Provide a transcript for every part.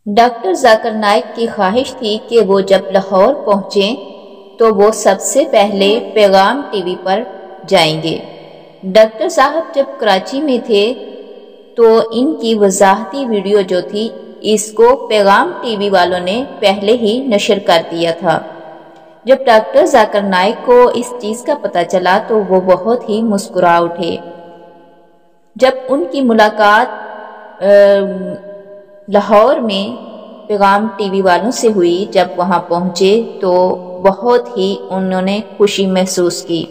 Doctor Zakir Naik کی خواہش تھی کہ وہ جب لاہور پہنچیں تو وہ سب سے پہلے پیغام ٹی وی پر جائیں گے۔ ڈاکٹر صاحب جب کراچی میں تھے تو ان کی وضاحتی ویڈیو جو تھی اس کو پیغام ٹی وی والوں نے پہلے ہی نشر کر دیا تھا۔ جب ڈاکٹر ذاکر نائک کو اس چیز کا پتہ چلا تو وہ بہت ہی مسکرا اٹھے۔ جب ان کی ملاقات لاہور میں پیغام ٹی وی والوں سے ہوئی، جب وہاں پہنچے تو بہت ہی انہوں نے خوشی محسوس کی۔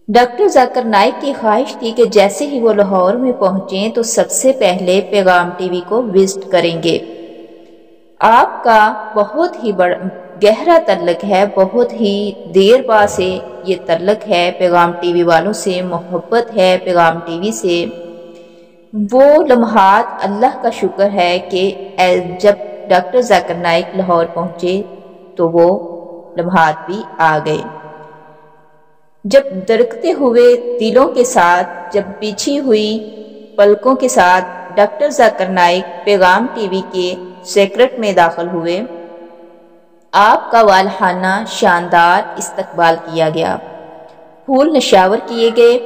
ڈاکٹر ذاکر نائک کی خواہش تھی کہ جیسے ہی وہ لاہور میں پہنچیں تو سب سے پہلے پیغام ٹی وی کو وزٹ کریں گے۔ آپ کا بہت ہی گہرا تعلق ہے، بہت ہی دیر بعد سے یہ تعلق ہے پیغام ٹی وی والوں سے، محبت ہے پیغام ٹی وی سے۔ وہ لمحات اللہ کا شکر ہے کہ جب ڈاکٹر ذاکر نائک لاہور پہنچے تو وہ لمحات بھی آ گئے۔ جب درکتے ہوئے دلوں کے ساتھ، جب بچھی ہوئی پلکوں کے ساتھ ڈاکٹر ذاکر نائک پیغام ٹی وی کے سیکرٹ میں داخل ہوئے، آپ کا والہانہ شاندار استقبال کیا گیا، پھول نشاور کیے گئے،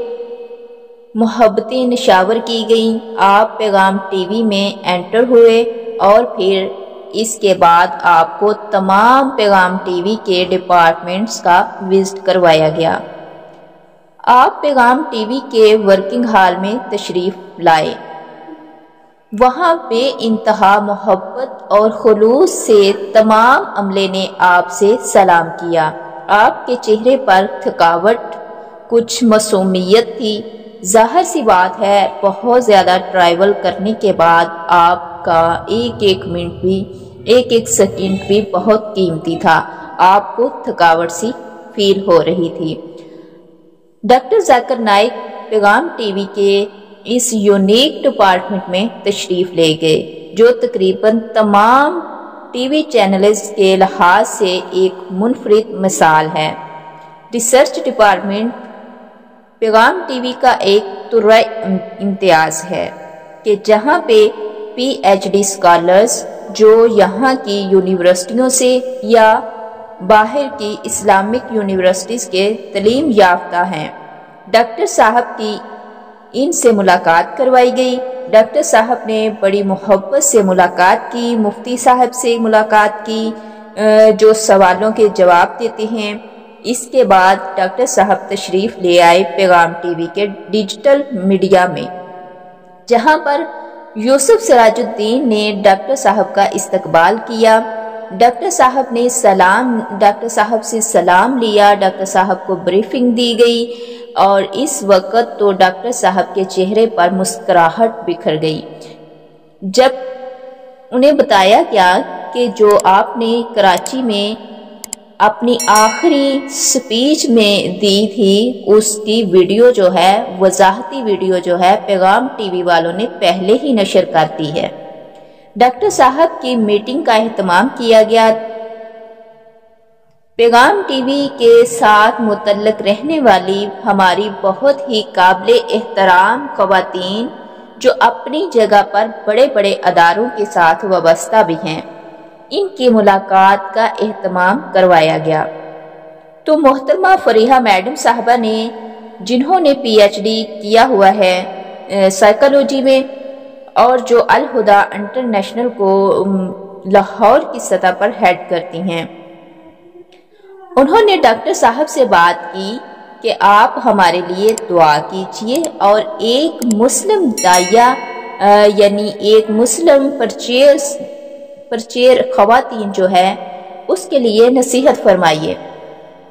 محبتیں نشاور کی گئیں۔ آپ پیغام ٹی وی میں انٹر ہوئے اور پھر اس کے بعد آپ کو تمام پیغام ٹی وی کے ڈپارٹمنٹس کا وزٹ کروایا گیا۔ آپ پیغام ٹی وی کے ورکنگ ہال میں تشریف لائے۔ وہاں بے انتہا محبت اور خلوص سے تمام عملے نے آپ سے سلام کیا۔ آپ کے چہرے پر تھکاوٹ، کچھ معصومیت تھی۔ ظاہر سی بات ہے بہت زیادہ ٹریول کرنے کے بعد آپ کا ایک ایک منٹ بھی، ایک ایک سیکنڈ بھی بہت قیمتی تھا۔ آپ کو تھکاوٹ سی فیل ہو رہی تھی۔ ڈاکٹر ذاکر نائک پیغام ٹی وی کے اس یونیک ڈپارٹمنٹ میں تشریف لے گئے جو تقریباً تمام ٹی وی چینلز کے لحاظ سے ایک منفرد مثال ہے۔ ریسرچ ڈپارٹمنٹ پیغام ٹی وی کا ایک ترائے امتیاز ہے کہ جہاں پہ پی ایچ ڈی اسکالرز جو یہاں کی یونیورسٹیوں سے یا باہر کی اسلامک یونیورسٹیز کے تعلیم یافتہ ہیں، ڈاکٹر صاحب کی ان سے ملاقات کروائی گئی۔ ڈاکٹر صاحب نے بڑی محبت سے ملاقات کی، مفتی صاحب سے ملاقات کی جو سوالوں کے جواب دیتے ہیں۔ اس کے بعد ڈاکٹر صاحب تشریف لے آئے پیغام ٹی وی کے ڈیجیٹل میڈیا میں، جہاں پر یوسف سراج الدین نے ڈاکٹر صاحب کا استقبال کیا۔ ڈاکٹر صاحب سے سلام لیا، ڈاکٹر صاحب کو بریفنگ دی گئی اور اس وقت تو ڈاکٹر صاحب کے چہرے پر مسکراہٹ بکھر گئی جب انہیں بتایا گیا کہ جو آپ نے کراچی میں اپنی آخری سپیچ میں دی تھی اس کی ویڈیو جو ہے، وضاحتی ویڈیو جو ہے، پیغام ٹی وی والوں نے پہلے ہی نشر کر دی ہے۔ ڈاکٹر صاحب کی میٹنگ کا اہتمام کیا گیا۔ پیغام ٹی وی کے ساتھ متعلق رہنے والی ہماری بہت ہی قابل احترام خواتین جو اپنی جگہ پر بڑے بڑے اداروں کے ساتھ وابستہ بھی ہیں، ان کی ملاقات کا اہتمام کروایا گیا۔ تو محترمہ فریحہ میڈم صاحبہ نے، جنہوں نے پی ایچ ڈی کیا ہوا ہے سائیکالوجی میں اور جو الہدا انٹرنیشنل کو لاہور کی سطح پر ہیڈ کرتی ہیں، انہوں نے ڈاکٹر صاحب سے بات کی کہ آپ ہمارے لیے دعا کیجئے اور ایک مسلم داعیہ یعنی ایک مسلم پرچیر خواتین جو ہے اس کے لیے نصیحت فرمائیے۔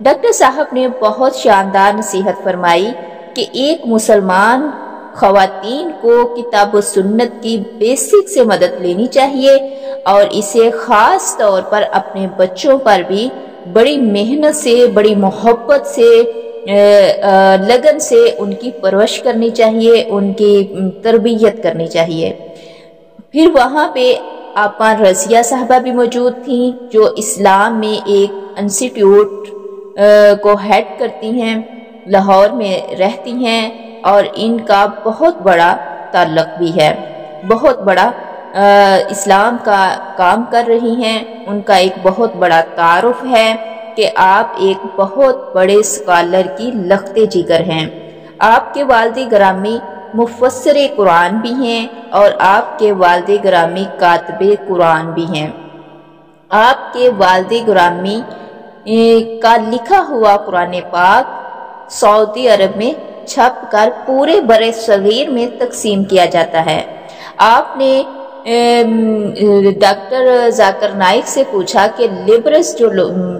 ڈاکٹر صاحب نے بہت شاندار نصیحت فرمائی کہ ایک مسلمان خواتین کو کتاب و سنت کی بیسک سے مدد لینی چاہیے اور اسے خاص طور پر اپنے بچوں پر بھی بڑی محنت سے، بڑی محبت سے، لگن سے ان کی پرورش کرنی چاہیے، ان کی تربیت کرنی چاہیے۔ پھر وہاں پہ آپا رضیہ صاحبہ بھی موجود تھیں جو اسلام میں ایک انسٹیٹیوٹ کو ہیڈ کرتی ہیں، لاہور میں رہتی ہیں اور ان کا بہت بڑا تعلق بھی ہے، بہت بڑا اسلام کا کام کر رہی ہیں، ان کا ایک بہت بڑا تعارف ہے کہ آپ ایک بہت بڑے اسکالر کی لخت جگر ہیں۔ آپ کے والد گرامی مفسر قرآن بھی ہیں اور آپ کے والد گرامی کاتب قرآن بھی ہیں۔ آپ کے والد گرامی کا لکھا ہوا قرآن پاک سعودی عرب میں چھپ کر پورے برِ صغیر میں تقسیم کیا جاتا ہے۔ آپ نے ڈاکٹر ذاکر نائک سے پوچھا کہ لبرلز جو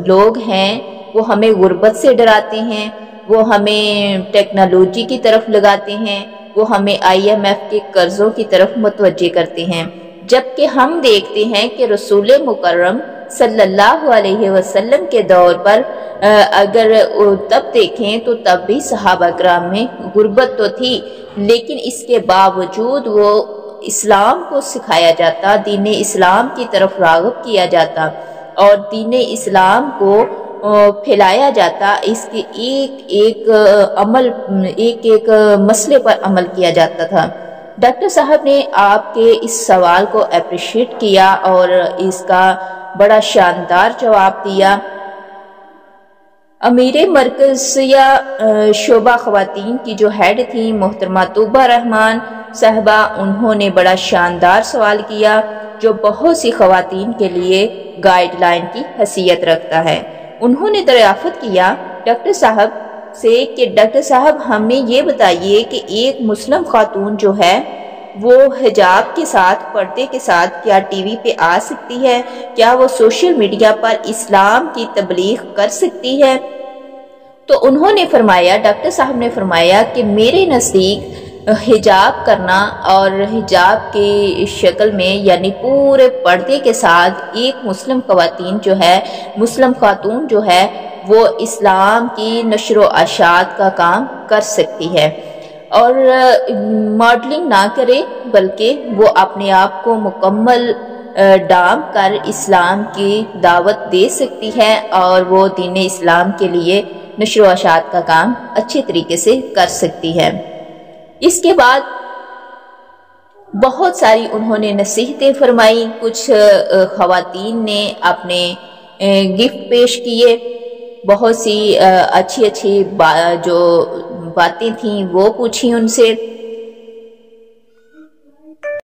لوگ ہیں وہ ہمیں غربت سے ڈراتے ہیں، وہ ہمیں ٹیکنالوجی کی طرف لگاتے ہیں، وہ ہمیں IMF کے قرضوں کی طرف متوجہ کرتے ہیں، جبکہ ہم دیکھتے ہیں کہ رسول مکرم صلی اللہ علیہ وسلم کے دور پر اگر تب دیکھیں تو تب بھی صحابہ کرام میں غربت تو تھی، لیکن اس کے باوجود وہ اسلام کو سکھایا جاتا، دین اسلام کی طرف راغب کیا جاتا اور دین اسلام کو پھیلایا جاتا، اس کے ایک ایک مسئلے پر عمل کیا جاتا تھا۔ ڈاکٹر صاحب نے آپ کے اس سوال کو اپریشیٹ کیا اور اس کا بڑا شاندار جواب دیا۔ امیر مرکز یا شعبہ خواتین کی جو ہیڈ تھیں محترمہ طوبہ رحمان صاحبہ، انہوں نے بڑا شاندار سوال کیا جو بہت سی خواتین کے لیے گائیڈ لائن کی حیثیت رکھتا ہے۔ انہوں نے دریافت کیا ڈاکٹر صاحب سے کہ ڈاکٹر صاحب ہمیں یہ بتائیے کہ ایک مسلم خاتون جو ہے وہ حجاب کے ساتھ، پردے کے ساتھ کیا ٹی وی پہ آ سکتی ہے؟ کیا وہ سوشل میڈیا پر اسلام کی تبلیغ کر سکتی ہے؟ تو انہوں نے فرمایا، ڈاکٹر صاحب نے فرمایا کہ میرے نزدیک حجاب کرنا اور حجاب کی شکل میں یعنی پورے پردے کے ساتھ ایک مسلم خاتون جو ہے وہ اسلام کی نشر و اشاعت کا کام کر سکتی ہے اور ماڈلنگ نہ کرے بلکہ وہ اپنے آپ کو مکمل ڈام کر اسلام کی دعوت دے سکتی ہے اور وہ دین اسلام کے لیے نشر و اشاعت کا کام اچھے طریقے سے کر سکتی ہے۔ اس کے بعد بہت ساری انہوں نے نصیحتیں فرمائی، کچھ خواتین نے اپنے گفٹ پیش کیے، بہت سی اچھی جو باتیں تھیں وہ پوچھی ان سے۔